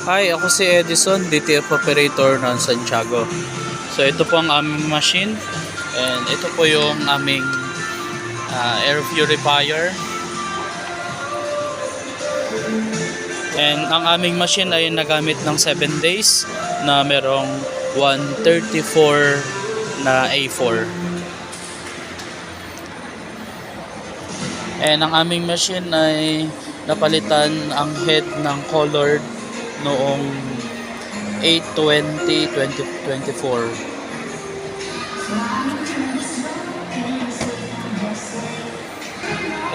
Hi, ako si Edison, DTF operator ng Santiago. So ito po ang aming machine and ito po yung aming air purifier. And ang aming machine ay nagamit ng 7 days na merong 134 na A4. And ang aming machine ay napalitan ang head ng colored noong 8/20/2024.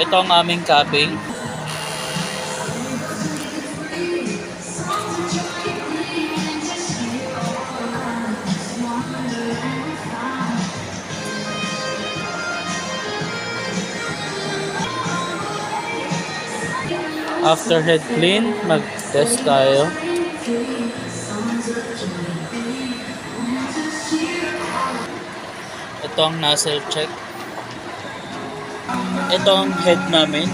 Ito ang aming capping. After head clean, mag-test tayo. Ito ang nozzle check. Ito ang head namin.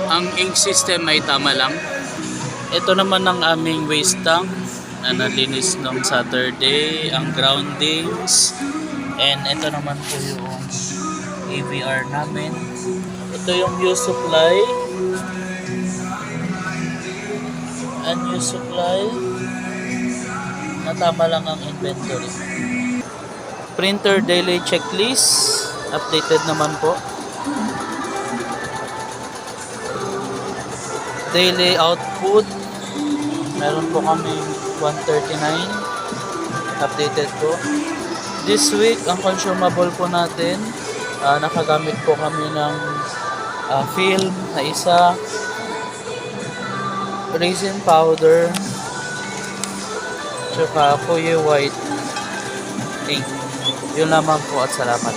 Ang ink system ay tama lang. Ito naman ang aming waste tank na nalinis noong Saturday. Ang groundings. And ito naman po yung AVR namin. Ito yung use supply. Unused supply na tama lang ang inventory. Printer daily checklist updated naman po. Daily output meron po kami 139 updated po. This week ang consumable po natin, nakagamit po kami ng film na isa, resin powder, tsaka Kuya White ink. Yun lamang po at salamat.